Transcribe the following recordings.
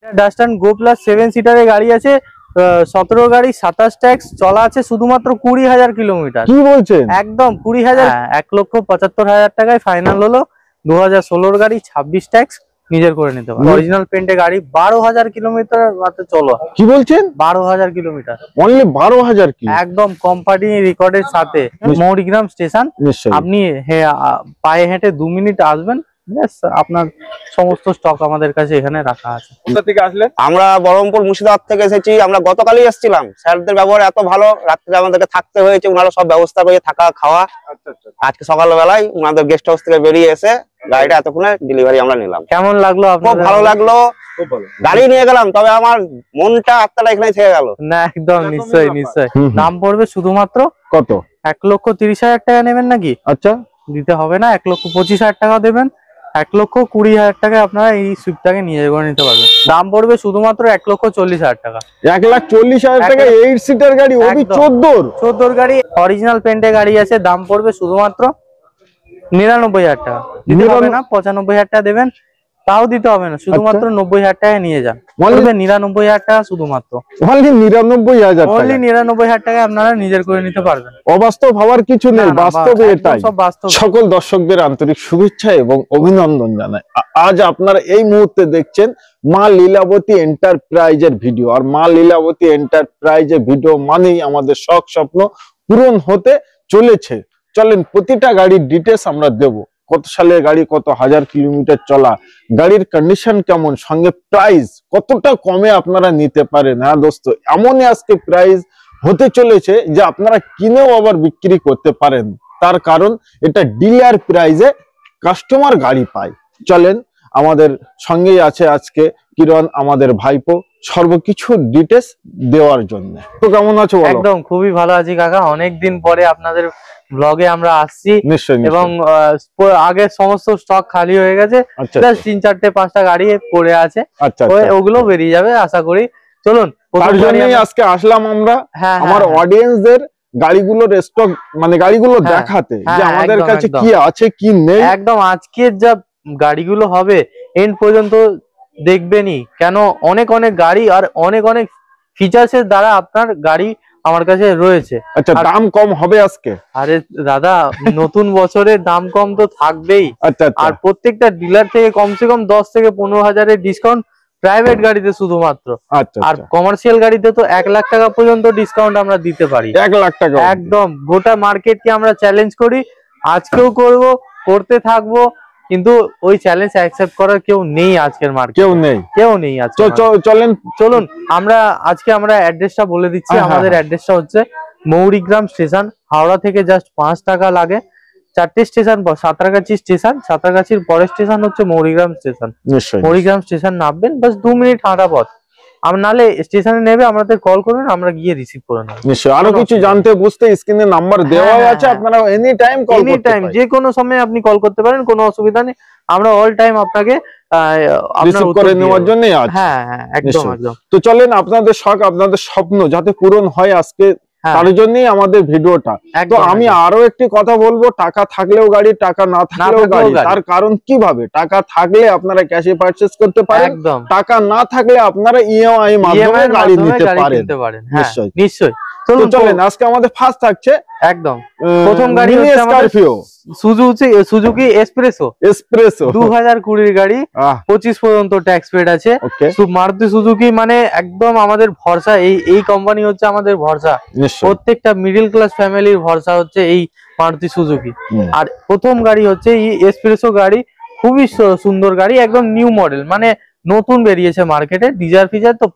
ডাস্টান গো plus 7 সিটারের গাড়ি আছে, 17 গাড়ি 27 ট্যাক্স, চলা আছে শুধুমাত্র 20,000 কিলোমিটার। কি বলছেন? একদম 20,000, 1,75,000 টাকায় ফাইনাল হলো। 2016 গাড়ি 26 ট্যাক্স, নিজের করে নিতে পারবে। অরিজিনাল পেন্টে গাড়ি, 12,000 কিলোমিটার মাত্র চলো। কি বলছেন? 12,000 কিলোমিটার, অনলি 12,000 কি? একদম কোম্পানি রেকর্ডের সাথে। মৌরিগ্রাম স্টেশন, আপনি পায়ে হেঁটে 2 মিনিট আসবেন, আপনার সমস্ত স্টক আমাদের কাছে এখানে রাখা আছে। কোথা থেকে আসলেন? আমরা বহরমপুর মুর্শিদাবাদ থেকে এসেছি। আমরা গতকালই এসেছিলাম, স্যারদের ব্যবহার এত ভালো, রাত্রে আমাদেরকে থাকতে হয়েছে, ওনারা সব ব্যবস্থা করে থাকা খাওয়া। আজকে সকালবেলায় ওনাদের গেস্ট হাউস থেকে বেরিয়ে এসে গাড়িটা এতক্ষণে ডেলিভারি আমরা নিলাম। কেমন লাগলো? খুব ভালো লাগলো, গাড়ি নিয়ে গেলাম, তবে আমার মনটা আত্মাটা এখানে থেকে গেল। না একদম নিশ্চয়ই নিশ্চয়ই। দাম পড়বে শুধুমাত্র কত? 1,30,000 টাকা নেবেন নাকি? আচ্ছা, দিতে হবে না, 1,25,000 টাকা দেবেন। 1,20,000 টাকায় আপনারা এই সুইফটটাকে নিয়ে করে নিতে পারবেন। দাম পড়বে শুধুমাত্র 1,40,000 টাকা। 1,40,000 টাকা 8 সিটার গাড়ি, ওবি 14 গাড়ি, অরিজিনাল পেন্টে গাড়ি আছে। দাম পড়বে শুধুমাত্র 99,000 টাকা। দিতে হবে না, 95,000 টাকা দেবেন, তাও দিতে হবে না, শুধুমাত্র 90,000 টাকায় নিয়ে যান। 99,000 টাকা শুধুমাত্র, অনলি 99,000 টাকা। অনলি 99,000 টাকায় আপনারা নিজের করে নিতে পারবেন। অবাস্তব ভাবার কিছু নেই, বাস্তবে এটাই। সব বাস্তব। সকল দর্শকদের আন্তরিক শুভেচ্ছা এবং অভিনন্দন জানাই। আজ আপনারা এই মুহূর্তে দেখছেন মা লীলাবতী এন্টারপ্রাইজের ভিডিও। আর মা লীলাবতী এন্টারপ্রাইজের ভিডিও মানেই আমাদের শখ স্বপ্ন পূরণ হতে চলেছে। চলেন প্রতিটা গাড়ির ডিটেলস আমরা দেব। কত সালের গাড়ি, কত হাজার কিলোমিটার চলা, গাড়ির কন্ডিশন কেমন, সঙ্গে প্রাইস কতটা কমে আপনারা নিতে পারেন। হ্যাঁ দোস্ত, এমনই আজকে প্রাইস হতে চলেছে যে আপনারা কিনেও আবার বিক্রি করতে পারেন। তার কারণ এটা ডিলার প্রাইসে কাস্টমার গাড়ি পায়। চলেন, আমাদের সঙ্গেই আছে আজকে কিরণ, আমাদের ভাইপো, সর্বকিছু ডিটেলস দেওয়ার জন্য। তো কেমন আছো? একদম খুবই ভালো আছি কাকা, অনেকদিন পরে আপনাদের ব্লগে আমরা আসছি। এবং আগের সমস্ত স্টক খালি হয়ে গেছে, 3-4-5টা গাড়ি পড়ে আছে, ওগুলো বেরিয়ে যাবে আশা করি। চলুন, তার জন্যই আজকে আসলাম আমরা আমার অডিয়েন্সদের গাড়িগুলোর স্টক, মানে গাড়িগুলো দেখাতে যে আমাদের কাছে কি আছে কি নেই। একদম আজকের যা গাড়িগুলো হবে এন্ড পর্যন্ত দেখবেনই, কেন অনেক অনেক গাড়ি আর অনেক অনেক ফিচার্সের দ্বারা আপনার গাড়ি আমার কাছে রয়েছে। আচ্ছা, দাম কম হবে আজকে? আরে দাদা, নতুন বছরের দাম কম তো থাকবেই। আচ্ছা, আর প্রত্যেকটা ডিলার থেকে কমসে কম 10 থেকে 15,000-এর ডিসকাউন্ট প্রাইভেট গাড়িতে শুধুমাত্র। আর কমার্শিয়াল গাড়িতে তো 1 লাখ টাকা পর্যন্ত ডিসকাউন্ট আমরা দিতে পারি। 1 লাখ টাকা একদম গোটা মার্কেটকে আমরা চ্যালেঞ্জ করি, আজকেও করব, করতে থাকবো, কিন্তু ওই চ্যালেঞ্জ অ্যাকসেপ্ট করার কেউ নেই আজকের মার্কেটে। কেউ নেই আজকে। চলুন আজকে আমরা অ্যাড্রেসটা বলে দিচ্ছি। আমাদের অ্যাড্রেসটা হচ্ছে মৌরিগ্রাম স্টেশন, হাওড়া থেকে জাস্ট 5 টাকা লাগে। 4টে স্টেশন, সাঁতরাগাছি স্টেশন, সাঁতরাগাছির পরের স্টেশন হচ্ছে মৌরিগ্রাম স্টেশন। মৌরিগ্রাম স্টেশন নামবেন, বাস 2 মিনিট হাঁটা পথ। নালে স্টেশনে নেবে, আমাদের কল করবেন, আমরা গিয়ে রিসিভ করে নেব। নিশ্চয়ই। আরো কিছু জানতে বুঝতে স্ক্রিনে নাম্বার দেওয়া আছে, আপনারা এনি টাইম কল করতে পারেন। যে কোনো সময় আপনি কল করতে পারেন, কোনো অসুবিধা নেই, আমরা অল টাইম আপনাকে রিসিভ করে নেওয়ার জন্যই আছে। হ্যাঁ হ্যাঁ, একদম একদম। তো চলেন, আপনাদের শখ, আপনাদের স্বপ্ন যাতে পূরণ হয় আজকে, তার জন্যই আমাদের ভিডিওটা। তো আমি আরো একটি কথা বলবো, টাকা থাকলেও গাড়ি, টাকা না থাকলেও গাড়ি। তার কারণ কিভাবে? টাকা থাকলে আপনারা ক্যাশে পারচেজ করতে পারেন, টাকা না থাকলে আপনারা ইএমআই মাধ্যমে গাড়ি নিতে পারেন। নিশ্চয়ই। চলেন, আজকে আমাদের ফার্স্ট থাকছে একদম প্রথম গাড়ি হচ্ছে আমাদের সুজুকি এসপ্রেসো 2020 গাড়ি, 25 পর্যন্ত ট্যাক্স পেড আছে। মারুতি সুজুকি মানে একদম আমাদের ভরসা, এই কোম্পানি হচ্ছে আমাদের ভরসা। প্রত্যেকটা মিডল ক্লাস ফ্যামিলির ভরসা হচ্ছে এই মারুতি সুজুকি। আর প্রথম গাড়ি হচ্ছে এই এসপ্রেসো গাড়ি, খুবই সুন্দর গাড়ি, একদম নিউ মডেল, মানে নতুন বেরিয়েছে মার্কেটে। ডিজার ফিচার তো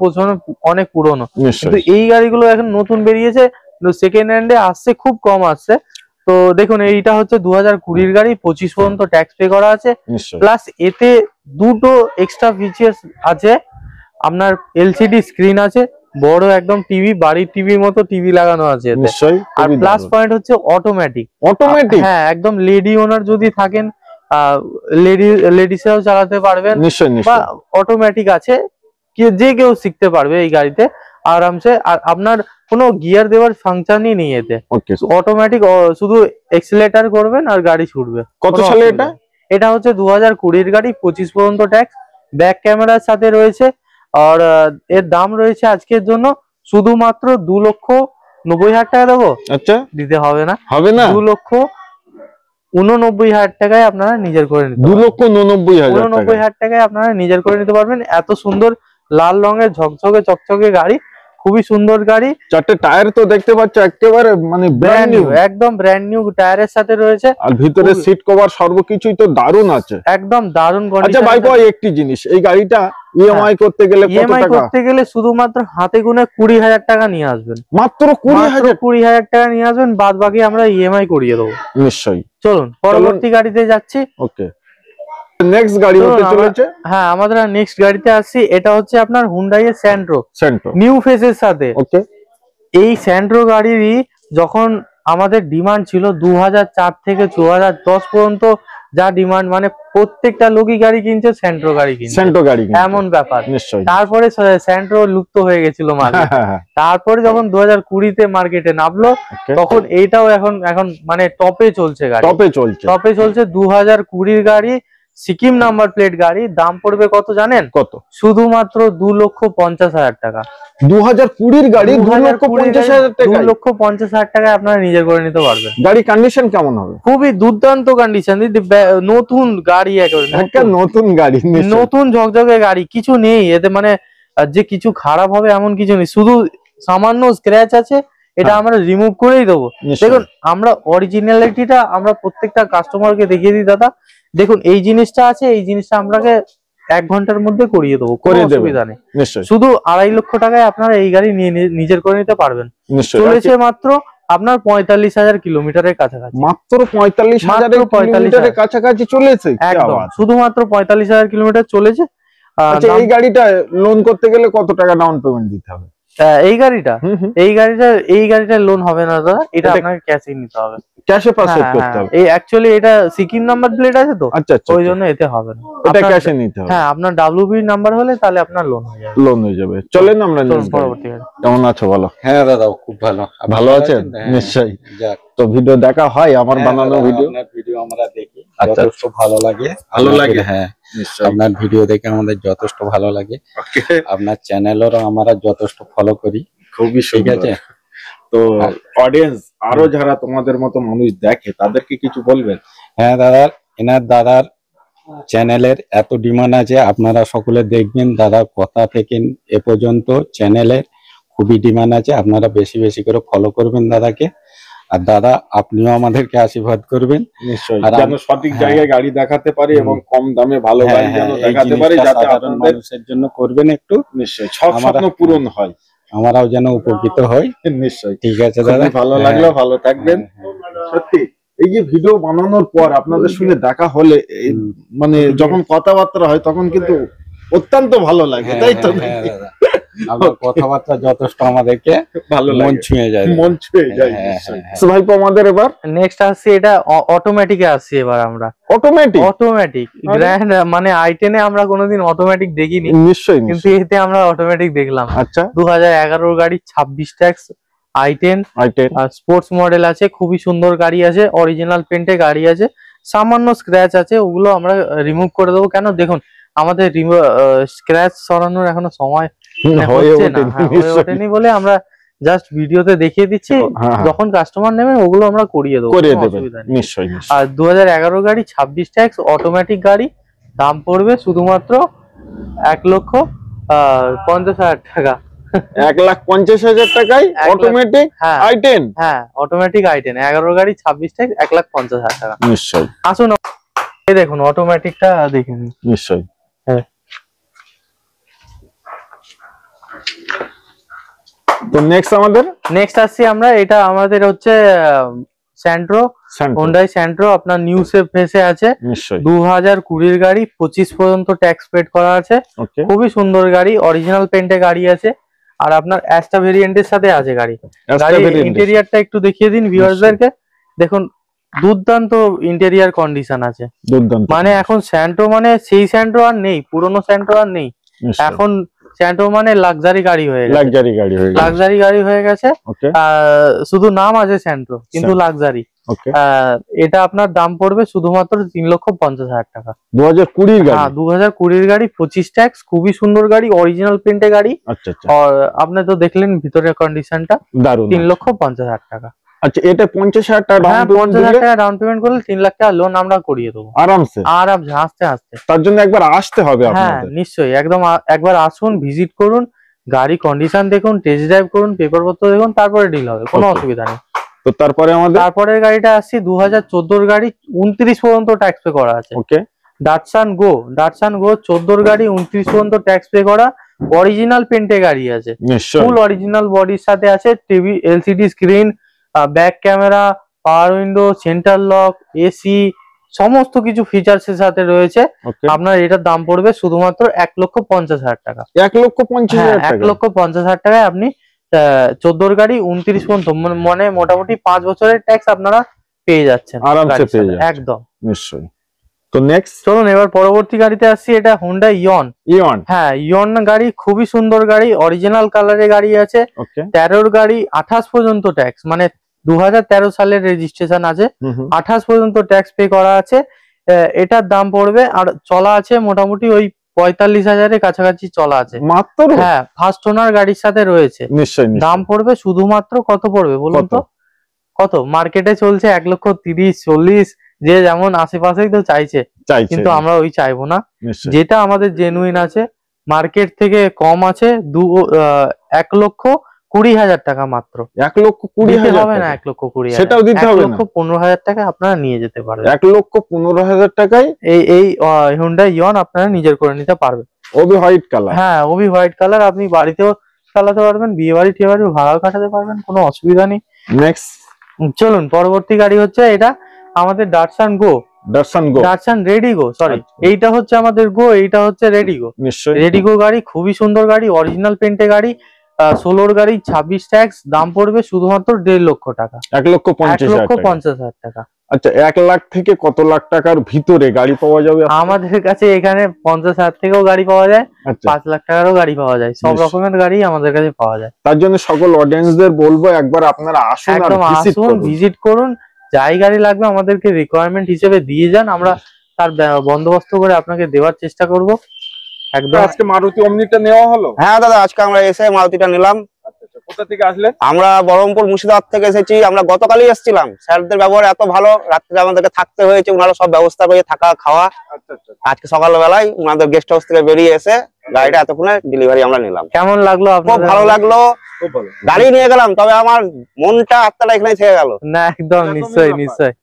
অনেক পুরনো, কিন্তু এই গাড়িগুলো এখন নতুন বেরিয়েছে, সেকেন্ড হ্যান্ডে আসছে, খুব কম আসছে। তো দেখুন, এইটা হচ্ছে 2020 গাড়ি, 25 পর্যন্ত ট্যাক্স পে করা আছে, প্লাস এতে 2টো এক্সট্রা ফিচার্স আছে। আপনার এলসিডি স্ক্রিন আছে, বড় একদম টিভি, বাড়ির টিভির মতো টিভি লাগানো আছে এতে। আর প্লাস পয়েন্ট হচ্ছে অটোমেটিক। হ্যাঁ, একদম লেডি ওনার যদি থাকেন, লেডিসরাও চালাতে পারবেন, বা অটোমেটিক আছে, যে কেউ শিখতে পারবে এই গাড়িতে আরামসে। আর আপনার কোনো গিয়ার দেওয়ার ফাংশনই নেই এতে, অটোমেটিক, শুধু এক্সিলারেটর করবেন আর গাড়ি ছুটবে। কত সালে এটা? এটা হচ্ছে 2020 গাড়ি, 25 পর্যন্ত ট্যাক্স, ব্যাক ক্যামেরার সাথে রয়েছে। আর এর দাম রয়েছে আজকের জন্য শুধুমাত্র 2,90,000 টাকা দেবো। আচ্ছা, দিতে হবে না, 2,89,000 টাকায় আপনারা নিজের করে নিতে 2,89,000 টাকায় আপনারা নিজের করে নিতে পারবেন। এত সুন্দর লাল রঙের ঝকঝকে চকচকে গাড়ি, খুবই সুন্দর গাড়ি। 4টে টায়ার তো দেখতে পাচ্ছ একেবারে মানে ব্র্যান্ড নিউ, একদম ব্র্যান্ড নিউ টায়ারের সাথে রয়েছে। আর ভিতরে সিট কভার সর্বকিছুই তো দারুণ আছে, একদম দারুণ কন্ডিশন। আচ্ছা ভাই ভাই একটি জিনিস, এই গাড়িটা ইএমআই করতে গেলে কত টাকা? ইএমআই করতে গেলে শুধুমাত্র হাতে গুনে 20,000 টাকা নিয়ে আসবেন। মাত্র 20,000 টাকা নিয়ে আসবেন, বাদ বাকি আমরা ইএমআই করিয়ে দেবো। নিশ্চয়ই। চলুন পরবর্তী গাড়িতে যাচ্ছি। ওকে, নেক্সট গাড়ি হতে চলেছে। হ্যাঁ, আমাদের নেক্সট গাড়িতে আসছি। এটা হচ্ছে আপনার হুন্ডাই এর স্যান্ট্রো নিউ ফেসের সাথে। ওকে, এই স্যান্ট্রো গাড়িরই যখন আমাদের ডিমান্ড ছিল 2004 থেকে 2010 পর্যন্ত, যা ডিমান্ড মানে প্রত্যেকটা লোকই গাড়ি কিনছে, স্যান্ট্রো গাড়ি কিনছে, এমন ব্যাপার। তারপরে স্যান্ট্রো লুপ্ত হয়ে গেছিল মার্কেটে। তারপরে যখন 2020-তে মার্কেটে নামলো, তখন এইটাও এখন মানে টপে চলছে গাড়ি, টপে চলছে 2020 গাড়ি, সিকিম নাম্বার প্লেট গাড়ি। দাম পড়বে কত জানেন? কত? শুধুমাত্র 2,50,000 টাকা। 2020 গাড়ি 2,50,000 টাকা। 2,50,000 টাকায় আপনারা নিজে করে নিতে পারবেন। গাড়ি কন্ডিশন কেমন হবে? খুবই দুর্দান্ত কন্ডিশন, নতুন গাড়ি, একটা নতুন গাড়ি, নতুন ঝকঝকে গাড়ি, কিছু নেই এতে মানে যে কিছু খারাপ হবে এমন কিছু নেই, শুধু সামান্য স্ক্র্যাচ আছে, এটা আমরা রিমুভ করেই দেবো। দেখুন, আমরা অরিজিনালিটিটা আমরা প্রত্যেকটা কাস্টমারকে দেখিয়ে দিই। দাদা দেখুন, এই জিনিসটা আছে, এই জিনিসটা আপনাকে 1 ঘন্টার মধ্যে করিয়ে দেবো, কোনো অসুবিধা নেই। শুধু 2.5 লক্ষ টাকায় আপনারা এই গাড়ি নিয়ে নিজের করে নিতে পারবেন। চলেছে মাত্র আপনার 45,000 কিলোমিটারের কাছাকাছি। মাত্র 45,000 কিলোমিটারের কাছাকাছি চলেছে, একদম শুধুমাত্র 45,000 কিলোমিটার চলেছে। আচ্ছা, এই গাড়িটা লোন করতে গেলে কত টাকা ডাউন পেমেন্ট দিতে হবে? এই গাড়িটা লোন হবে না দাদা, এটা আপনাকে ক্যাশে নিতে হবে, ক্যাশে পারচেজ করতে হবে। এই অ্যাকচুয়ালি এটা সিকিম নাম্বার প্লেট আছে তো, ওই জন্য এতে হবে না, এটা ক্যাশে নিতে হবে। হ্যাঁ, আপনার WB নাম্বার হলে তাহলে আপনার লোন হয়ে যাবে। লোন হয়ে যাবে। চলেন আমরা পরবর্তী গাড়ি। কেমন আছো বলো? হ্যাঁ দাদা, খুব ভালো। ভালো আছেন? নিশ্চয়ই। তো ভিডিও দেখা হয় আমার বানানো ভিডিও? আপনার ভিডিও আমরা দেখি, যথেষ্ট ভালো লাগে। হ্যাঁ, আপনার ভিডিও দেখে আমাদের যথেষ্ট ভালো লাগে। আপনার চ্যানেলেরও আমরা যথেষ্ট ফলো করি। খুবই ঠিক আছে। তো অডিয়েন্স আরো যারা তোমাদের মতো মানুষ দেখে তাদেরকে কিছু বলবেন? হ্যাঁ দাদার চ্যানেলের এত ডিমান্ড আছে, আপনারা সকলে দেখবেন। দাদার কথা থেকে এ পর্যন্ত চ্যানেলের খুবই ডিমান্ড আছে, আপনারা বেশি বেশি করে ফলো করবেন দাদাকে। আর দাদা আপনিও আমাদেরকে আশীর্বাদ করবেন, নিশ্চয়ই, যেন সঠিক জায়গায় গাড়ি দেখাতে পারি এবং কম দামে ভালো গাড়ি যেন দেখাতে পারি, যাতে সাধারণ মানুষের জন্য করবেন একটু। নিশ্চয়ই, সব স্বপ্ন পূরণ হয়, আমরাও যেন উপকৃত হই। নিশ্চয়ই। ঠিক আছে দাদা, ভালো লাগলো, ভালো থাকবেন। সত্যি এই যে ভিডিও বানানোর পর আপনাদের সঙ্গে দেখা হলে মানে যখন কথাবার্তা হয় তখন কিন্তু অত্যন্ত ভালো লাগে, তাই তো? আপনার কথাবার্তা যথেষ্ট আমাদেরকে ভালো লাগে, মন ছুঁয়ে যায়, মন ছুঁয়ে যায়। ভাইপো আমাদের এবার নেক্সট আসছে, এটা অটোমেটিকে আসছে। এবার আমরা অটোমেটিক গ্র্যান্ড মানে i10 এ আমরা কোনোদিন অটোমেটিক দেখিনি, নিশ্চয়ই, কিন্তু এতে আমরা অটোমেটিক দেখলাম। আচ্ছা, 2011 গাড়ি, 26 ট্যাক্স, i10 স্পোর্টস মডেল আছে, খুবই সুন্দর গাড়ি আছে, অরিজিনাল পেন্টে গাড়ি আছে, সামান্য স্ক্র্যাচ আছে, ওগুলো আমরা রিমুভ করে দেবো। কেন দেখুন, আমাদের স্ক্র্যাচ সরানোর এখনো সময় হয়ে ওঠেনি বলে আমরা জাস্ট ভিডিওতে দেখিয়ে দিচ্ছি, যখন কাস্টমার নেবে ওগুলো আমরা করিয়ে দেবো, নিশ্চয়ই। আর 2011 গাড়ি, 26 ট্যাক্স, অটোমেটিক গাড়ি, দাম পড়বে শুধুমাত্র 1,50,000 টাকা। 1,50,000 টাকায় অটোমেটিক i10? হ্যাঁ, অটোমেটিক i10 11 গাড়ি, 26 ট্যাক্স, 1,50,000 টাকা। নিশ্চয়ই। আসুন এই দেখুন অটোমেটিকটা দেখে নিন। নিশ্চয়ই। হ্যাঁ, তো নেক্সট আসছি আমরা। এটা আমাদের হচ্ছে স্যান্ট্রো, হোন্ডাই স্যান্ট্রো, আপনার নিউ শেপ ফেসে আছে। 2020 গাড়ি, 25 পর্যন্ত ট্যাক্স পেড করা আছে, খুবই সুন্দর গাড়ি, অরিজিনাল পেন্টে গাড়ি আছে, আর আপনার অ্যাস্টা ভেরিয়েন্টের সাথে আছে গাড়ি। ইন্টেরিয়ারটা একটু দেখিয়ে দিন ভিউয়ার্সদেরকে। দেখুন, দুর্দান্ত ইন্টেরিয়ার কন্ডিশন আছে, মানে এখন স্যান্ট্রো মানে সেই স্যান্ট্রো আর নেই, পুরনো স্যান্ট্রো আর নেই, এখন স্যান্ট্রো মানে লাক্সারি গাড়ি হয়ে গেছে, শুধু নাম আছে স্যান্ট্রো কিন্তু লাক্সারি। এটা আপনার দাম পড়বে শুধুমাত্র 3,50,000 টাকা। 2020 গাড়ি? হ্যাঁ 2020 গাড়ি, 25 ট্যাক্স, খুবই সুন্দর গাড়ি, অরিজিনাল প্রিন্টে গাড়ি। আচ্ছা আচ্ছা। আর আপনি তো দেখলেন ভিতরের কন্ডিশনটা, দারুণ। 3,50,000 টাকা। আচ্ছা, এটা 50,000 টাকা ডাউন পেমেন্ট? 50,000 টাকা ডাউন পেমেন্ট করলে 3 লাখ টাকা লোন আমরা করিয়ে দেবো আরামসে। আরামসে, হাসতে হাসতে। তার জন্য একবার আসতে হবে আপনাদের। হ্যাঁ নিশ্চয়ই, একদম একবার আসুন, ভিজিট করুন, গাড়ি কন্ডিশন দেখুন, টেস্ট ড্রাইভ করুন, পেপারপত্র দেখুন, তারপরে ডিল হবে, কোনো অসুবিধা নেই। তো তারপরে আমাদের তারপরের গাড়িটা আসছি 2014 গাড়ি, 29 পর্যন্ত ট্যাক্স পে করা আছে। ওকে। ডাটসান গো 14 গাড়ি, 29 পর্যন্ত ট্যাক্স পে করা, অরিজিনাল পেন্টে গাড়ি আছে, ফুল অরিজিনাল বডির সাথে আছে, TV, LCD screen, back camera, পাওয়ার উইন্ডো, সেন্টার লক, এসি, সমস্ত কিছু ফিচার্স এর সাথে রয়েছে। আপনার এটার দাম পড়বে শুধুমাত্র 1,50,000 টাকা। 1,50,000 টাকা? 1,50,000 টাকায় আপনি 14 গাড়ি 29 পর্যন্ত, মানে মোটামুটি 5 বছরের ট্যাক্স আপনারা পেয়ে যাচ্ছেন আরামসে, পেয়ে যাচ্ছেন একদম নিশ্চয়ই। তো নেক্সট চলুন এবার পরবর্তী গাড়িতে আসছি, এটা হোন্ডা ইয়ন। হ্যাঁ ইয়ন গাড়ি, খুবই সুন্দর গাড়ি, অরিজিনাল কালারের গাড়ি আছে, 13 গাড়ি, 28 পর্যন্ত ট্যাক্স, মানে 2013 সালের রেজিস্ট্রেশন আছে, 28 পর্যন্ত ট্যাক্স পে করা আছে। এটার দাম পড়বে, আর চলা আছে মোটামুটি ওই 45,000-এর কাছাকাছি চলা আছে মাত্র। হ্যাঁ ফার্স্ট ওনার গাড়ির সাথে রয়েছে। নিশ্চয়ই। দাম পড়বে শুধুমাত্র কত পড়বে বলুন তো? কত মার্কেটে চলছে 1,30,40,000, যে যেমন আশেপাশেই তো চাইছে, কিন্তু আমরা ওই চাইবো না, যেটা আমাদের জেনুইন আছে, মার্কেট থেকে কম আছে, 1,20,000 টাকা মাত্র। 1,20,000 হবে না? 1,20,000 সেটাও দিতে হবে না? 1,15,000 টাকা আপনারা নিয়ে যেতে পারবেন। 1,15,000 টাকায় এই হোন্ডা ইয়ন আপনারা নিজের করে নিতে পারবেন। ওবি হোয়াইট কালার? হ্যাঁ ওবি হোয়াইট কালার, আপনি বাড়িতেও চালাতে পারবেন, বিয়ে বাড়ি টিয়ে বাড়ি ভাড়াও কাটাতে পারবেন, কোনো অসুবিধা নেই। নেক্সট চলুন পরবর্তী গাড়ি হচ্ছে এটা আমাদের ডাটসান গো। ডাটসান রেডিগো, সরি, এইটা হচ্ছে আমাদের গো, এইটা হচ্ছে রেডিগো। রেডিগো গাড়ি, খুবই সুন্দর গাড়ি, অরিজিনাল পেন্টে গাড়ি, 16 গাড়ি, 26 ট্যাক্স, দাম পড়বে শুধুমাত্র 1.5 লক্ষ টাকা। 1,50,000 টাকা। আচ্ছা, 1 লাখ থেকে কত লাখ টাকার ভিতরে গাড়ি পাওয়া যাবে আমাদের কাছে? এখানে 50,000 থেকেও গাড়ি পাওয়া যায়, 5 লাখ টাকারও গাড়ি পাওয়া যায়, সব রকমের গাড়ি আমাদের কাছে পাওয়া যায়। তার জন্য সকল অডিয়েন্সদের বলবো একবার আপনারা আসুন, একদম আসুন, ভিজিট করুন, যাই গাড়ি লাগবে আমাদেরকে রিকোয়ারমেন্ট হিসেবে দিয়ে যান, আমরা তার বন্দোবস্ত করে আপনাকে দেওয়ার চেষ্টা করব। একদম। আজকে মারুতি ওমনিটা নেওয়া হলো? হ্যাঁ দাদা, আজকে আমরা এসে মারুতিটা নিলাম। কোথা থেকে আসলেন? আমরা বহরমপুর মুর্শিদাবাদ থেকে এসেছি, আমরা গতকালই এসেছিলাম, স্যারদের ব্যবহার এত ভালো, রাত্রে আমাদেরকে থাকতে হয়েছে, ওনারা সব ব্যবস্থা করে থাকা খাওয়া। আজকে সকালবেলায় ওনাদের গেস্ট হাউস থেকে বেরিয়ে এসে গাড়িটা এতক্ষণে ডেলিভারি আমরা নিলাম। কেমন লাগলো? খুব ভালো লাগলো, গাড়ি নিয়ে গেলাম, তবে আমার মনটা আত্মাটা এখানে থেকে গেল। না একদম, নিশ্চয়ই নিশ্চয়ই,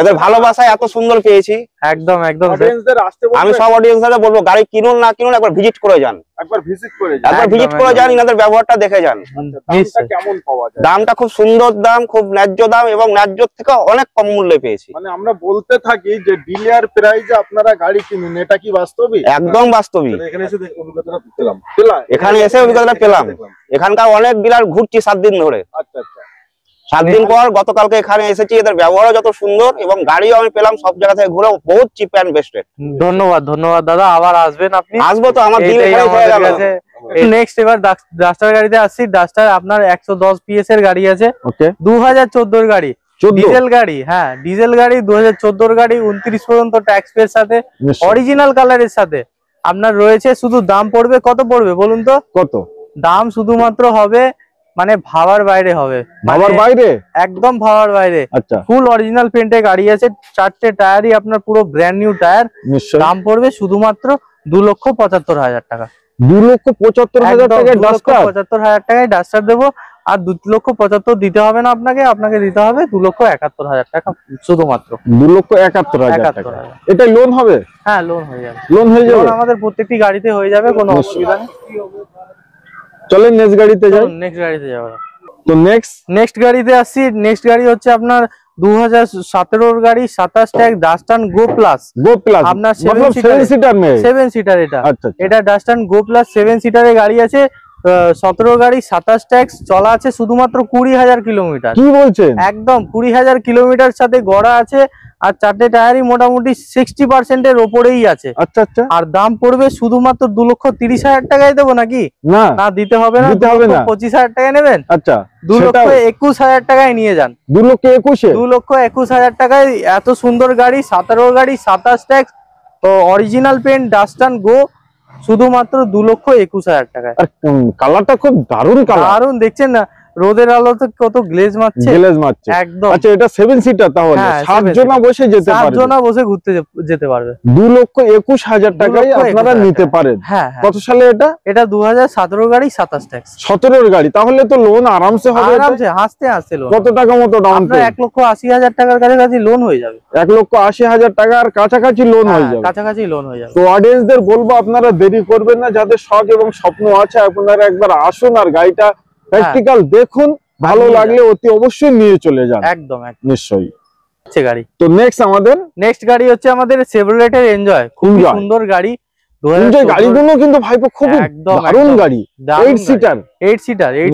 এদের ভালোবাসায় এত সুন্দর পেয়েছি। একদম একদম। আমি সব অডিয়েন্সদের বলবো গাড়ি কিনুন না কিনুন, একবার ভিজিট করে যান, একবার ভিজিট করে যান, এনাদের ব্যবহারটা দেখে যান। দামটা খুব সুন্দর দাম, খুব ন্যায্য দাম, এবং ন্যায্য থেকে অনেক কম মূল্যে পেয়েছি। মানে আমরা বলতে থাকি যে ডিলার প্রাইসে আপনারা গাড়ি কিনুন, এটা কি বাস্তবিক? একদম বাস্তবিক। এখানে এসে অভিজ্ঞতাটা পেলাম। এখানকার অনেক ডিলার ঘুরছি 7 দিন ধরে। আচ্ছা আচ্ছা। 7 দিন পর গতকালকে এখানে এসেছি, এদের ব্যবহারও যত সুন্দর এবং গাড়িও আমি পেলাম সব জায়গা থেকে ঘুরে, বহুত চিপ অ্যান্ড বেস্ট রেট। ধন্যবাদ ধন্যবাদ দাদা, আবার আসবেন আপনি। আসবো তো, আমার দিল এখানে হয়ে গেল। নেক্সট এবার ডাস্টার গাড়িতে আসছি। ডাস্টার আপনার 110 PS এর গাড়ি আছে, 2014 এর গাড়ি, ডিজেল গাড়ি। হ্যাঁ ডিজেল গাড়ি, 2014 গাড়ি, 29 পর্যন্ত ট্যাক্স পের সাথে, অরিজিনাল কালারের সাথে আপনার রয়েছে। শুধু দাম পড়বে কত পড়বে বলুন তো? কত দাম? শুধুমাত্র হবে মানে ভাবার বাইরে হবে, ভাবার বাইরে, একদম ভাবার বাইরে। আচ্ছা, ফুল অরিজিনাল পেন্টে গাড়ি আছে, 4টে টায়ারই আপনার পুরো ব্র্যান্ড নিউ টায়ার। দাম পড়বে শুধুমাত্র 2,75,000 টাকা। 2,75,000 টাকায় ডাস্টার? 2,75,000 টাকায় ডাস্টার দেবো, আর 2,75,000 দিতে হবে না আপনাকে, আপনাকে দিতে হবে 2,71,000 টাকা শুধুমাত্র। 2,71,000 টাকা। এটা লোন হবে? হ্যাঁ লোন হয়ে যাবে, লোন হয়ে যাবে, আমাদের প্রত্যেকটি গাড়িতে হয়ে যাবে, কোনো অসুবিধা নেই। চলেন নেক্সট গাড়িতে যাই। নেক্সট গাড়িতে যাবো। তো নেক্সট গাড়িতে আসছি। নেক্সট গাড়ি হচ্ছে আপনার 2017 গাড়ি, 27 ট্যাক্স, ডাস্টান গো প্লাস। আপনার 7 সিটার এটা। আচ্ছা, এটা ডাস্টান গো প্লাস 7 সিটারের গাড়ি আছে, 17 গাড়ি 27 ট্যাক্স, চলা আছে শুধুমাত্র 20,000 কিলোমিটার। কি বলছেন? একদম 20,000 কিলোমিটার সাথে গড়া আছে, আর 4টে টায়ারই মোটামুটি 60% এর ওপরেই আছে। আচ্ছা আচ্ছা। আর দাম পড়বে শুধুমাত্র 2,30,000 টাকায় দেবো নাকি? না দিতে হবে না, 25,000 টাকায় নেবেন। আচ্ছা, 2,21,000 টাকায় নিয়ে যান। 2,21,000 টাকায় এত সুন্দর গাড়ি, 17 গাড়ি 27 ট্যাক্স, তো অরিজিনাল পেন্ট ডাস্টান গো, শুধুমাত্র 2,21,000 টাকায়। কালারটা খুব দারুণ কালার, দারুণ দেখছেন না, রোদের আলোতে কত গ্লেজ মারছে, একদম। আচ্ছা, এটা 7 সিটার, তাহলে 7 জন বসে যেতে পারবে, 7 জন বসে ঘুরতে যেতে পারবে। 2,21,000 টাকায় আপনারা নিতে পারেন। হ্যাঁ। কত সালে এটা? এটা 2017 গাড়ি 27 ট্যাক্স। 17 গাড়ি, তাহলে তো লোন আরামসে হবে, আরামসে হাসতে লোন। কত টাকা মতো ডাউন পেমেন্ট? 1,80,000 টাকার কাছাকাছি লোন হয়ে যাবে। 1,80,000 টাকার কাছাকাছি লোন হয়ে যাবে, কাছাকাছি লোন হয়ে যাবে। তো অডিয়েন্সদের বলবো আপনারা দেরি করবেন না, যাদের শখ এবং স্বপ্ন আছে আপনারা একবার আসুন আর গাড়িটা প্র্যাকটিক্যাল দেখুন, ভালো লাগলে অতি অবশ্যই নিয়ে চলে যান। একদম নিশ্চয়ই। গাড়ি তো নেক্সট গাড়ি হচ্ছে আমাদের চেভরলেটের এনজয়, খুব সুন্দর গাড়ি। গাড়িগুলো কিন্তু ভাইপো খুব দারুণ গাড়ি, 8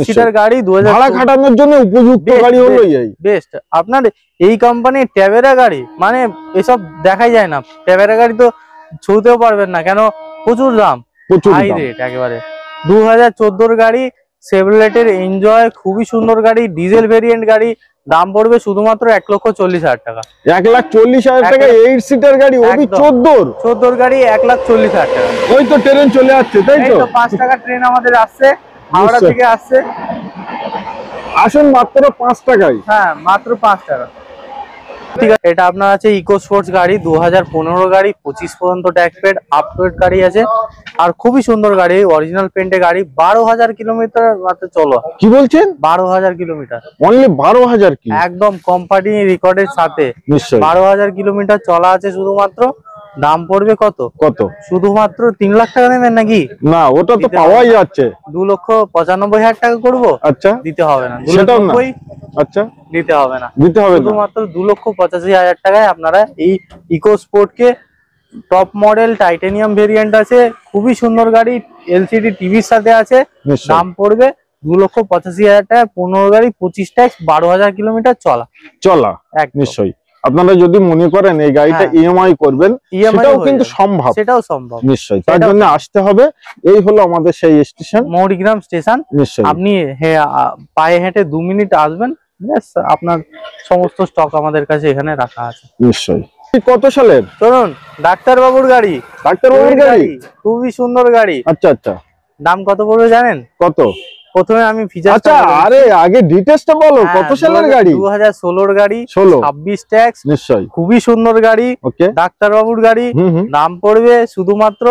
সিটার গাড়ি, 2000 ভাড়া খাটানোর জন্য উপযুক্ত গাড়ি হলো এই বেস্ট। আপনার এই কোম্পানির ট্যাভেরা গাড়ি মানে এসব দেখাই যায় না, ট্যাভেরা গাড়ি তো ছুঁতেও পারবেন না, কেন প্রচুর দাম, হাই রেট একেবারে। 2014 গাড়ি চেভরলেটের এনজয়, খুবই সুন্দর গাড়ি, ডিজেল ভেরিয়েন্ট গাড়ি, দাম পড়বে শুধুমাত্র 1,40,000 টাকা। 1,40,000 টাকা 8 সিটার গাড়ি, ওই 14 গাড়ি 1,40,000 টাকা। ওই তো ট্রেন চলে যাচ্ছে, তাই তো? 5 টাকা ট্রেন আমাদের আসছে, হাওড়া থেকে আসছে। আসুন মাত্র 5 টাকায়। হ্যাঁ, মাত্র 5 টাকা। ঠিক আছে, এটা আপনার আছে ইকো স্পোর্টস গাড়ি, 2015 গাড়ি, 25 পর্যন্ত ট্যাক্স পেড, আপডেট গাড়ি আছে, আর খুবই সুন্দর গাড়ি, অরিজিনাল পেন্টে গাড়ি। 12,000 কিলোমিটার মাত্র চলো। কি বলছেন? 12,000 কিলোমিটার, অনলি 12,000 কি? একদম কোম্পানি রেকর্ডের সাথে। নিশ্চয়ই 12,000 কিলোমিটার চলা আছে শুধুমাত্র। দাম পড়বে কত? শুধুমাত্র 3 লাখ টাকা নেবেন নাকি? না, ওটা তো পাওয়াই যাচ্ছে। 2,95,000 টাকা করবো। আচ্ছা, দিতে হবে না। আচ্ছা, দিতে হবে না, শুধুমাত্র 2,85,000 টাকায় আপনারা এই ইকো স্পোর্ট কে, টপ মডেল টাইটেনিয়াম ভেরিয়েন্ট আছে, খুবই সুন্দর গাড়ি, এলসিডি টিভির সাথে আছে। দাম পড়বে 2,85,000 টাকা, 15 গাড়ি, 25 ট্যাক্স, 12,000 কিলোমিটার চলা। নিশ্চয়ই আপনারা যদি মনে করেন এই গাড়িটা ইএমআই করবেন, সেটাও কিন্তু সম্ভব। নিশ্চয়ই, তার জন্য আসতে হবে। এই হলো আমাদের সেই স্টেশন, মৌরিগ্রাম স্টেশন। নিশ্চয়ই আপনি পায়ে হেঁটে 2 মিনিট আসবেন, আপনার সমস্ত স্টক আমাদের কাছে এখানে রাখা আছে। নিশ্চয়ই। কত সালের? চলুন, ডাক্তারবাবুর গাড়ি, খুবই সুন্দর গাড়ি। আচ্ছা আচ্ছা, দাম কত পড়বে জানেন? কত? প্রথমে আমি ফিচার, আচ্ছা আরে আগে ডিটেইলসটা বলো, কত সালের গাড়ি? 2016 গাড়ি, 26 ট্যাক্স। নিশ্চয়ই, খুবই সুন্দর গাড়ি, ওকে, ডাক্তারবাবুর গাড়ি। দাম পড়বে শুধুমাত্র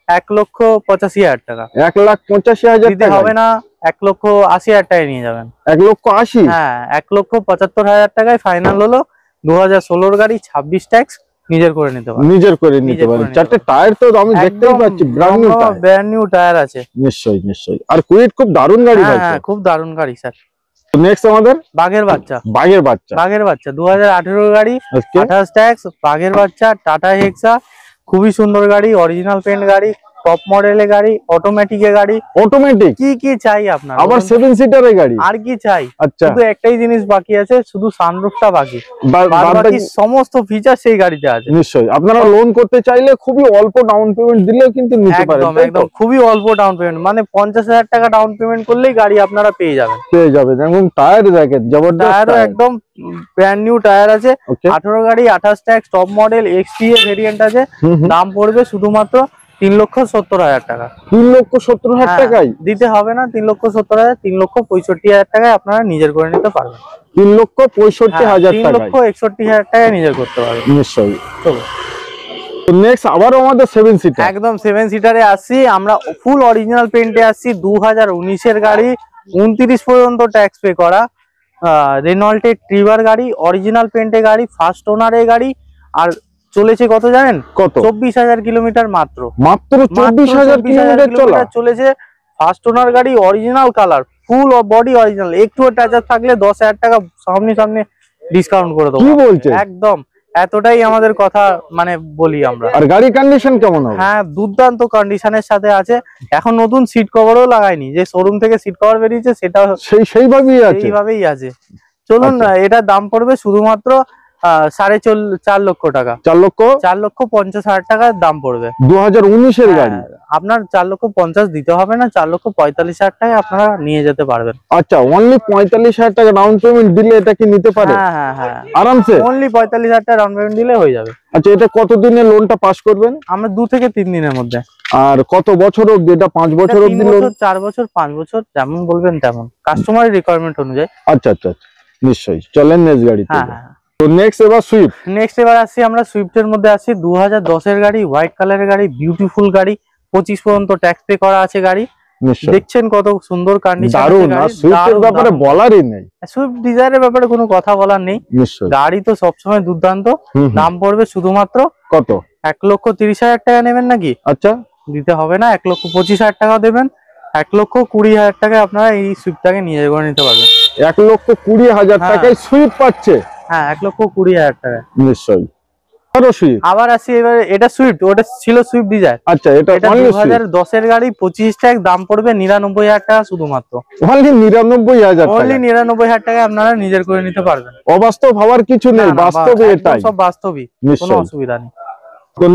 1,85,000 টাকা। 1,85,000 দিতে হবে না, 1,80,000 টাকায় নিয়ে যাবেন। 1,80,000? হ্যাঁ, 1,75,000 টাকায় ফাইনাল হলো। 2016 গাড়ি, 26 ট্যাক্স, নিজের করে নিতে পারেন। 4টে টায়ার তো আমি দেখতেই পাচ্ছি, ব্র্যান্ড নিউ টায়ার আছে। নিশ্চয়ই। আর কুইট খুব দারুণ গাড়ি ভাই। হ্যাঁ, খুব দারুণ গাড়ি স্যার। নেক্সট আমাদের বাঘের বাচ্চা, 2018 গাড়ি, 28 ট্যাক্স, বাঘের বাচ্চা, টাটা হেক্সা, খুবই সুন্দর গাড়ি, অরিজিনাল পেন্ট গাড়ি, টপ মডেলের গাড়ি, অটোমেটিক গাড়ি। কি চাই আপনার? আবার 7 সিটারের গাড়ি, আর কি চাই? আচ্ছা, শুধু একটাই জিনিস বাকি আছে, শুধু সানরুফটা বাকি, বাকি সমস্ত ফিচার সেই গাড়িতে আছে। নিশ্চয়ই, আপনারা লোন করতে চাইলে খুবই অল্প ডাউন পেমেন্ট দিলেও কিন্তু নিতে পারেন। একদম খুবই অল্প ডাউন পেমেন্ট, মানে 50,000 টাকা ডাউন পেমেন্ট করলেই গাড়ি আপনারা পেয়ে যাবেন। এবং টায়ার দেখেন, জবরদস্ত, একদম ব্র্যান্ড নিউ টায়ার আছে। 18 গাড়ি, 28 ট্যাক্স, টপ মডেল এক্সটিএ ভেরিয়েন্ট আছে। দাম পড়বে শুধুমাত্র 3,70,000 টাকা। 3,70,000 টাকায়? দিতে হবে না 3,70,000, 3,65,000 টাকায় আপনারা নিজের করে নিতে পারবেন। 3,65,000 টাকা, 3,61,000 টাকায় নিজের করতে পারবেন। নিশ্চয়ই। নেক্সট আবারও আমাদের 7 সিটার, একদম 7 সিটারে আসছি আমরা, ফুল অরিজিনাল পেন্টে আসছি। 2019 এর গাড়ি, 29 পর্যন্ত ট্যাক্স পে করা, রেনল্টের ট্রিভার গাড়ি, অরিজিনাল পেন্টে গাড়ি, ফার্স্ট ওনারের গাড়ি। আর চলেছে কত জানেন? কত? 24,000 কিলোমিটার মাত্র। 24,000 কিলোমিটার চলেছে। ফার্স্ট ওনার গাড়ি, অরিজিনাল কালার, ফুল বডি অরিজিনাল, একটু টাচ থাকলে 10,000 টাকা সামনে ডিসকাউন্ট করে দেবো। কি বলছেন? একদম এতটাই আমাদের কথা মানে বলি আমরা। আর গাড়ির কন্ডিশন কেমন হবে? হ্যাঁ, দুর্দান্ত কন্ডিশনের সাথে আছে। এখন নতুন সিট কভারও লাগাইনি, যে শোরুম থেকে সিট কভার বেরিয়েছে সেটা সেইভাবেই আছে। চলুন, এটার দাম পড়বে শুধুমাত্র 4.5 লক্ষ টাকা। 4,50,000 টাকার দাম পড়বে। 2019 এর গাড়ি। আপনার 4,50,000 দিতে হবে না, 4,45,000 টাকায় আপনারা নিয়ে যেতে পারবেন। আচ্ছা, অনলি 45,000 টাকা ডাউন পেমেন্ট দিলে এটা কি নিতে পারে? হ্যাঁ, আরামসে অনলি 45,000 টাকা ডাউন পেমেন্ট দিলে হয়ে যাবে। আচ্ছা, এটা কতদিনে লোনটা পাস করবেন? আমরা 2 থেকে 3 দিনের মধ্যে। আর কত বছর অবধি? এটা 5 বছর অবধি লোন? 4 বছর, 5 বছর, যেমন বলবেন তেমন, কাস্টমারের রিকোয়ারমেন্ট অনুযায়ী। আচ্ছা, নিশ্চয়ই। চলেন নেক্সট গাড়িতে। তো নেক্সট এবার আসছি আমরা সুইফটের মধ্যে। আসছি 2010 এর গাড়ি, হোয়াইট কালারের গাড়ি, বিউটিফুল গাড়ি, 25 পর্যন্ত ট্যাক্স পে করা আছে গাড়ি। দেখছেন কত সুন্দর কন্ডিশন। দারুণ। আর সুইফটের ব্যাপারে বলারই নেই, সুইফট ডিজায়ারের ব্যাপারে কোনো কথা বলার নেই। গাড়ি তো সবসময় দুর্দান্ত। দাম পড়বে শুধুমাত্র কত? 1,30,000 টাকা নেবেন নাকি? আচ্ছা, দিতে হবে না, 1,25,000 টাকা দেবেন। 1,20,000 টাকায় আপনারা এই সুইফটটাকে নিয়ে করে নিতে পারবেন। 1,20,000 টাকায় সুইফট পাচ্ছে? হ্যাঁ, 1,20,000 টাকা নিশ্চয়ই। আবার আসি এবার, এটা সুইফট, ওটা ছিল সুইফট ডিজায়ার। আচ্ছা, এটা 2010 এর গাড়ি, 25 ট্যাক্স, দাম পড়বে 99,000 টাকা শুধুমাত্র। অনলি 99,000 টাকায় আপনারা নিজের করে নিতে পারবেন। অবাস্তব হওয়ার কিছু নেই, বাস্তবে এটাই, সব বাস্তবই, কোনো অসুবিধা নেই। তো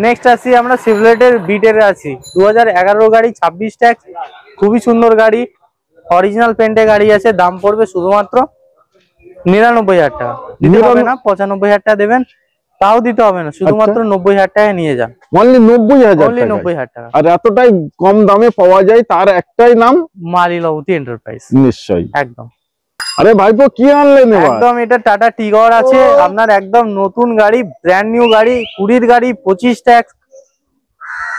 নেক্সট আসি আমরা চেভরলেটের বিটের আছি। 2011 গাড়ি, 26 ট্যাক্স, খুবই সুন্দর গাড়ি, অরিজিনাল পেন্টে গাড়ি আছে। দাম পড়বে শুধুমাত্র 99,000 টাকা। দিতে হবে না, 95,000 টাকা দেবেন, তাও দিতে হবে না, শুধুমাত্র 90,000 টাকায় নিয়ে যান। অনলি 90,000 টাকা। আর এতটাই কম দামে পাওয়া যায় তার একটাই নাম, মা লীলাবতী এন্টারপ্রাইজ। নিশ্চয়ই, একদম। আরে ভাইপো কি আনলেন এবার? একদম, এটা টাটা টিগর আছে আপনার, একদম নতুন গাড়ি, ব্র্যান্ড নিউ গাড়ি, 20 গাড়ি, 25 ট্যাক্স,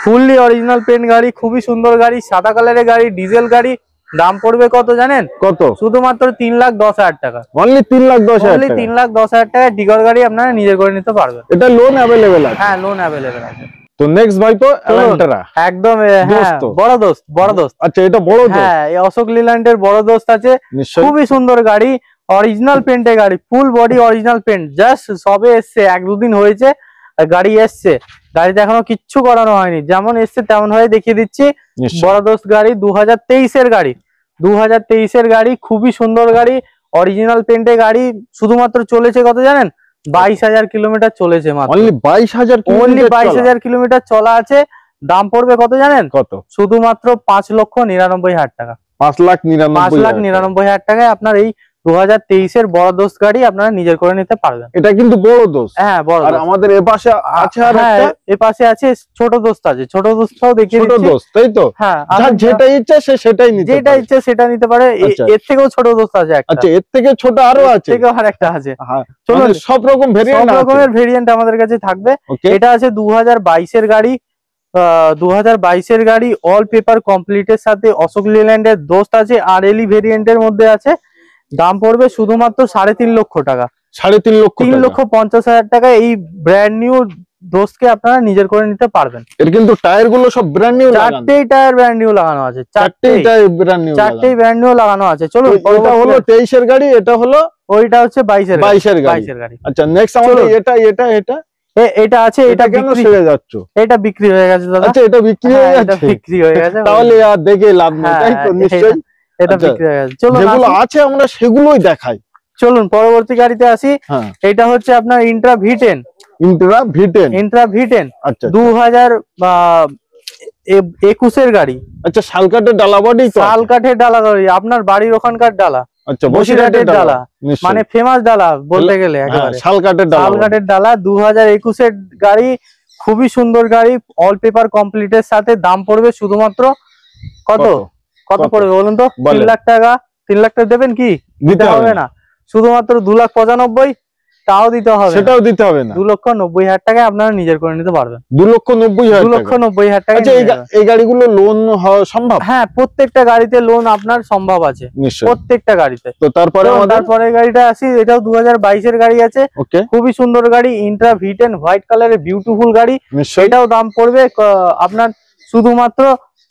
ফুললি অরিজিনাল পেন্ট গাড়ি, খুবই সুন্দর গাড়ি, সাদা কালারের গাড়ি, ডিজেল গাড়ি। দাম পড়বে কত জানেন? কত? শুধুমাত্র 3,10,000 টাকা। অনলি 3,10,000 টাকা টিগর গাড়ি আপনারা নিজে করে নিতে পারবেন। এটা লোন अवेलेबल আছে? হ্যাঁ, লোন अवेलेबल আছে। তো নেক্সট ভাইপো এলান্টারা, একদম বড় দোস্ত। আচ্ছা, এটা বড় দোস্ত। হ্যাঁ, এই অশোক লেল্যান্ডের বড় দোস্ত আছে, খুবই সুন্দর গাড়ি, অরিজিনাল পেন্টে গাড়ি, full body original paint. Just সবে এসছে, 1-2 দিন হয়েছে গাড়ি এসছে, গাড়িতে এখনো কিচ্ছু করানো হয়নি, যেমন এসছে তেমন হয়ে দেখিয়ে দিচ্ছি। বড় দোস্ত গাড়ি, 2023 এর গাড়ি, 2023 এর গাড়ি, খুবই সুন্দর গাড়ি, অরিজিনাল পেন্টে গাড়ি। শুধুমাত্র চলেছে কত জানেন? 22,000 কিলোমিটার চলেছে মাত্র। অনলি 22,000 কিলোমিটার চলা আছে। দাম পড়বে কত জানেন? কত? শুধুমাত্র 5,99,000 টাকা। 5,99,000 টাকায় আপনার এই 2023 এর বড় দোস্ত গাড়ি আপনারা নিজের করে নিতে পারবেন। এটা কিন্তু বড় দোস্ত। হ্যাঁ, বড়। আর আমাদের এপাশে আছে, আর এপাশে আছে ছোট দোস্ত আছে, ছোট দোস্তটাও দেখিয়ে দিচ্ছি। ছোট দোস্ত, তাই তো? হ্যাঁ, যেটা ইচ্ছা সে সেটাই নিতে পারে, যেটা ইচ্ছা সেটা নিতে পারে। এর থেকেও ছোট দোস্ত আছে একটা। আচ্ছা, এর থেকে ছোট আরো আছে? থেকেও আরেকটা আছে। চলুন, সব রকম ভেরিয়েন্ট, সব রকমের ভেরিয়েন্ট আমাদের কাছে থাকবে। এটা আছে 2022 এর গাড়ি, 2022 এর গাড়ি, অল পেপার কমপ্লিটের সাথে অশোক লেল্যান্ডের দোস্ত আছে, আর এলি ভেরিয়েন্টের মধ্যে আছে। দাম পড়বে শুধুমাত্র 3.5 লক্ষ টাকা। 3,50,000 টাকা এই ব্র্যান্ড নিউ দোস্তকে আপনারা নিজের করে নিতে পারবেন। এর কিন্তু টায়ার গুলো সব ব্র্যান্ড নিউ লাগানো, 4টেই টায়ার ব্র্যান্ড নিউ লাগানো আছে, 4টেই টায়ার ব্র্যান্ড নিউ, 4টেই ব্র্যান্ড নিউ লাগানো আছে। চলুন, এটা হলো 23 এর গাড়ি, এটা হলো, ওইটা হচ্ছে 22 এর গাড়ি। আচ্ছা, নেক্সট আমাদের এটা এটা আছে, এটা কেন ছেড়ে যাচ্ছ? এটা বিক্রি হয়ে গেছে দাদা। আচ্ছা, এটা বিক্রি হয়ে গেছে, তাহলে আর দেখে লাভ নেই, তাই তো? নিশ্চয়ই, এটা বিক্রি হয়ে গেছে। চলুন, যেগুলো আছে আমরা সেগুলোই দেখাই। চলুন পরবর্তী গাড়িতে আসি। এটা হচ্ছে আপনার ইন্ট্রা V10। আচ্ছা, 2021 এর গাড়ি। আচ্ছা, শালকাঠের ডালা বডি তো? শালকাঠের ডালা গাড়ি, আপনার বাড়ির ওখানকার ডালা। আচ্ছা, বসিরহাটের ডালা, মানে ফেমাস ডালা বলতে গেলে একেবারে। শালকাঠের ডালা 2021 এর গাড়ি, খুবই সুন্দর গাড়ি, অল পেপার কমপ্লিটের সাথে। দাম পড়বে শুধুমাত্র কত পড়বে বলুন তো? 3 লাখ টাকা। 3 লাখ টাকা দেবেন কি? দিতে হবে না, শুধুমাত্র 2,95,000, তাও দিতে হবে, সেটাও দিতে হবে না। 2,90,000 টাকায় আপনারা নিজের করে নিতে পারবেন। 2,90,000 টাকা। এই গাড়িগুলো লোন হওয়া সম্ভব? হ্যাঁ, প্রত্যেকটা গাড়িতে লোন আপনার সম্ভব আছে, প্রত্যেকটা গাড়িতে। তো তারপরে গাড়িটা আসি, এটাও 2022 এর গাড়ি আছে, খুবই সুন্দর গাড়ি, ইন্ট্রা V10 হোয়াইট কালারের বিউটিফুল গাড়ি। এটাও দাম পড়বে আপনার শুধুমাত্র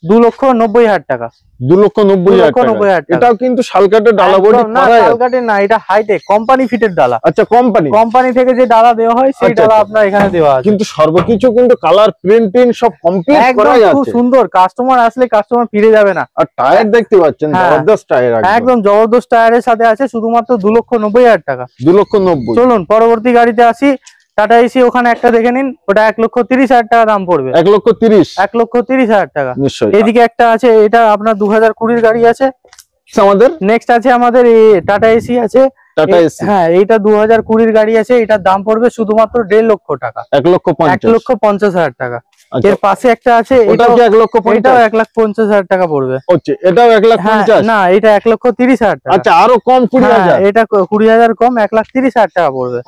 2,90,000 টাকা। 2,90,000 টাকা। এটাও কিন্তু শালকাঠের ডালা বডি করা আছে। শালকাঠের না, এটা হাইটেক কোম্পানি ফিটেড ডালা। আচ্ছা, কোম্পানি থেকে যে ডালা দেওয়া হয় সেই ডালা আপনার এখানে দেওয়া আছে। কিন্তু সর্বকিছু কিন্তু কালার প্রিন্টিং সব কমপ্লিট করা আছে, খুব সুন্দর। কাস্টমার আসলে কাস্টমার ফিরে যাবে না। আর টায়ার দেখতে পাচ্ছেন, জবরদস্ত টায়ার, একদম জবরদস্ত টায়ারের সাথে আছে, শুধুমাত্র 2,90,000 টাকা। 2,90,000। চলুন পরবর্তী গাড়িতে আসি। টাটা এসি ওখানে একটা দেখে নিন, ওটা 1,30,000 টাকা দাম পড়বে। 1,30,000 টাকা। নিশ্চয়ই। এদিকে একটা আছে, এটা আপনার 2020 গাড়ি আছে আমাদের। নেক্সট আছে আমাদের টাটা এসি আছে। হ্যাঁ, এইটা 2020 গাড়ি আছে, এটার দাম পড়বে শুধুমাত্র 1.5 লক্ষ টাকা। 1,50,000 টাকা। এর পাশে একটা আছে, এটাও 1,50,000 টাকা পড়বে। এটাও 1,50,000 না, এটা 1,30,000 টাকা। আচ্ছা, আরো কম 20,000। এটা 20,000 কম, 1,30,000 টাকা পড়বে।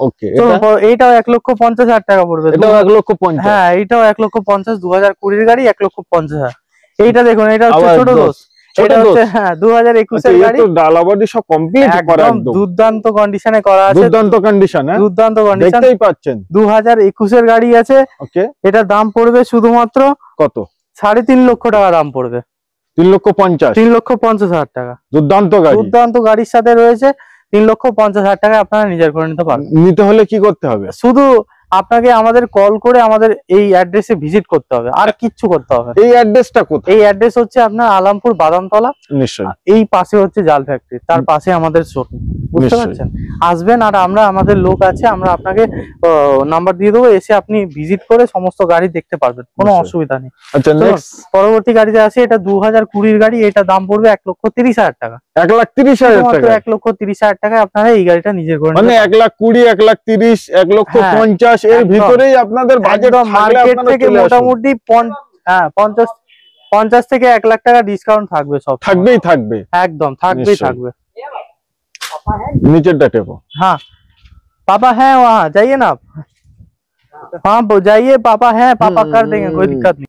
এইটাও 1,50,000 টাকা পড়বে। এটাও 1,50,000। হ্যাঁ, এইটাও 1,50,000। 2020 গাড়ি 1,50,000। এইটা দেখুন, এটা হচ্ছে ছোট দোষ। এটা হচ্ছে 2021 এর গাড়ি। ডালা বডি সব কমপ্লিট করা, একদম দুর্দান্ত কন্ডিশনে করা আছে। দুর্দান্ত কন্ডিশন, দুর্দান্ত কন্ডিশন, দেখতেই পাচ্ছেন। 2021 এর গাড়ি আছে। ওকে, এটা দাম পড়বে শুধুমাত্র কত? 3.5 লক্ষ টাকা দাম পড়বে। 3,50,000 টাকা। দুর্দান্ত গাড়ি, দুর্দান্ত গাড়ির সাথে রয়েছে। 3,50,000 টাকা আপনারা নিজের করে নিতে পারবেন। নিতে হলে কি করতে হবে? শুধু আপনাকে আমাদের কল করে আমাদের এই অ্যাড্রেসে ভিজিট করতে হবে, আর কিচ্ছু করতে হবে। এই অ্যাড্রেসটা কোথায়? এই অ্যাড্রেস হচ্ছে আপনার আলামপুর বাদামতলা। নিশ্চয়ই। এই পাশে হচ্ছে জাল ফ্যাক্টরি, তার পাশে আমাদের শোরুম। বুঝতে পারছেন? আসবেন, আর আমাদের লোক আছে, আমরা আপনাকে নাম্বার দিয়ে দেবো, এসে আপনি ভিজিট করে সমস্ত গাড়ি দেখতে পারবেন, কোনো অসুবিধা নেই। আচ্ছা, পরবর্তী গাড়িতে আসি। এটা 2020 গাড়ি, এটা দাম পড়বে 1,30,000 টাকা। 1,30,000 টাকা। 1,30,000 টাকায় আপনারা এই গাড়িটা নিজের করে, মানে 1,20,000, 1,30,000, 1,50,000 এর ভিতরেই আপনাদের বাজেট মার্কেট থেকে মোটামুটি 50 থেকে 1 লাখ টাকা ডিসকাউন্ট থাকবে। সব থাকবে একদম থাকবে। नीचे टेपो। हाँ, पापा है वहाँ, जाइए ना आप। हाँ, जाइए, पापा है, पापा कर देंगे, कोई दिक्कत नहीं।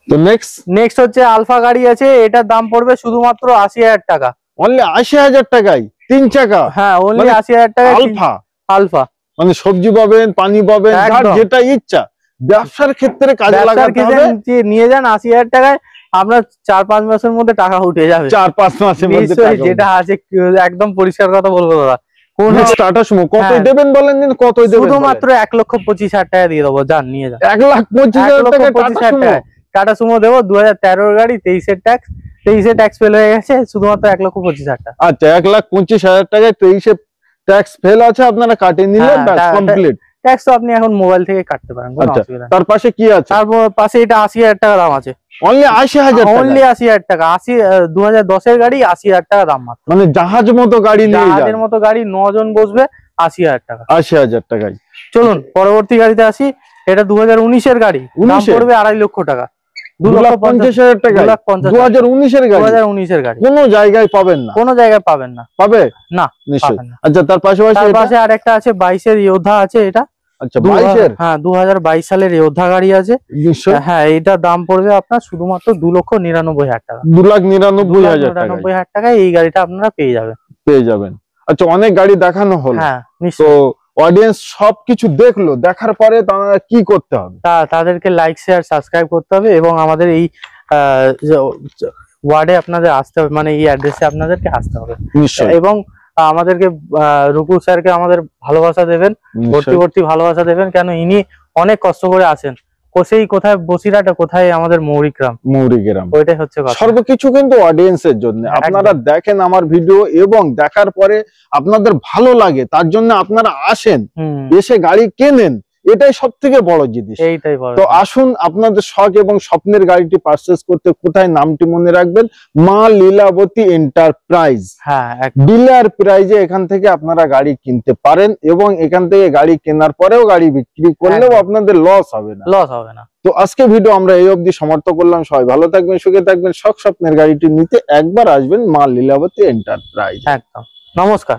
তো নেক্সট হচ্ছে আলফা গাড়ি আছে, এটার দাম পড়বে শুধুমাত্র 80,000 টাকা। অনলি 80,000 টাকায় 3 চাকা? হ্যাঁ, অনলি 80,000 টাকা। আলফা মানে সবজি পাবেন, পানি পাবেন, যার যেটা ইচ্ছা। ব্যবসার ক্ষেত্রে কাজে লাগাতে হবে, নিয়ে যান। 80,000 টাকায় আপনার 4-5 মাসের মধ্যে টাকা উঠে যাবে। 4-5 মাসের মধ্যে যেটা আছে, একদম পরিষ্কার কথা বলবো দাদা। কত দেবেন বলেন? কত দেবেন? শুধুমাত্র 1,25,000 টাকা দিয়ে দেবো, যান নিয়ে যান। 1,25,000 টাকা টাটা সুমো দেবো। 2013 গাড়ি, 23-এর ট্যাক্স। 23-এর ট্যাক্স ফেল হয়ে গেছে, শুধুমাত্র 1,25,000 টাকা। আচ্ছা, 1,25,000 টাকায় 23-এর ট্যাক্স ফেল আছে, আপনারা কাটিয়ে নিলেন, কমপ্লিট। ট্যাক্স তো আপনি এখন মোবাইল থেকে কাটতে পারেন, কোনো অসুবিধা নেই। তার পাশে কি আছে? তার পাশে এটা 80,000 টাকা দাম আছে। অনলি 80,000 টাকা? অনলি 80,000 টাকা। 2010-এর গাড়ি, 80,000 টাকা দাম মাত্র। মানে জাহাজ মতো গাড়ি নিয়ে যান। জাহাজের মতো গাড়ি, 9 জন বসবে, 80,000 টাকা। 80,000 টাকায়। চলুন পরবর্তী গাড়িতে আসি। এটা 2019-এর গাড়ি, দাম পড়বে 2.5 লক্ষ টাকা। 2,50,000 টাকা। 2019-এর গাড়ি। 2019-এর গাড়ি কোনো জায়গায় পাবেন না। কোনো জায়গায় পাবেন না। পাবে না, নিশ্চয়ই। আচ্ছা, তার পাশে আরেকটা আছে, 22-এর যোদ্ধা আছে। এটা আচ্ছা, 22-এর? হ্যাঁ, 2022 সালের যোদ্ধা গাড়ি আছে। হ্যাঁ, এটার দাম পড়বে আপনার শুধুমাত্র 2,99,000 টাকা। 2,99,000 টাকায় এই গাড়িটা আপনারা পেয়ে যাবেন। আচ্ছা, অনেক গাড়ি দেখানো হলো। হ্যাঁ, তো অডিয়েন্স সবকিছু দেখলো, দেখার পরে তারা কি করতে হবে? তাদেরকে লাইক, শেয়ার, সাবস্ক্রাইব করতে হবে, এবং আমাদের এই ওয়ার্ডে আপনাদের আসতে হবে, মানে এই অ্যাড্রেসে আপনাদেরকে আসতে হবে। এবং আমাদেরকে রুকু স্যারকে আমাদের ভালোবাসা দেবেন, ভর্তি ভালোবাসা দেবেন, কেন ইনি অনেক কষ্ট করে আসেন। সেই কোথায় বসিরহাটে, কোথায় আমাদের মৌরিগ্রাম, ওইটাই হচ্ছে কথা। সর্বকিছু কিন্তু অডিয়েন্সের জন্য। আপনারা দেখেন আমার ভিডিও, এবং দেখার পরে আপনাদের ভালো লাগে, তার জন্য আপনারা আসেন, এসে গাড়ি কেনেন। এটাই সব থেকে বড় জিনিস। তো আসুন, আপনাদের শখ এবং স্বপ্নের গাড়িটি পারচেজ করতে কোথায়, নামটি মনে রাখবেন, মা লীলাবতী এন্টারপ্রাইজ। ডিলার প্রাইজে এখান থেকে আপনারা গাড়ি কিনতে পারেন, এবং এখান থেকে গাড়ি কেনার পরেও গাড়ি বিক্রি করলেও আপনাদের লস হবে না। তো আজকে ভিডিও আমরা এই অবধি সমাপ্ত করলাম। সবাই ভালো থাকবেন, সুখে থাকবেন। শখ স্বপ্নের গাড়িটি নিতে একবার আসবেন মা লীলাবতী এন্টারপ্রাইজ। একদম। নমস্কার।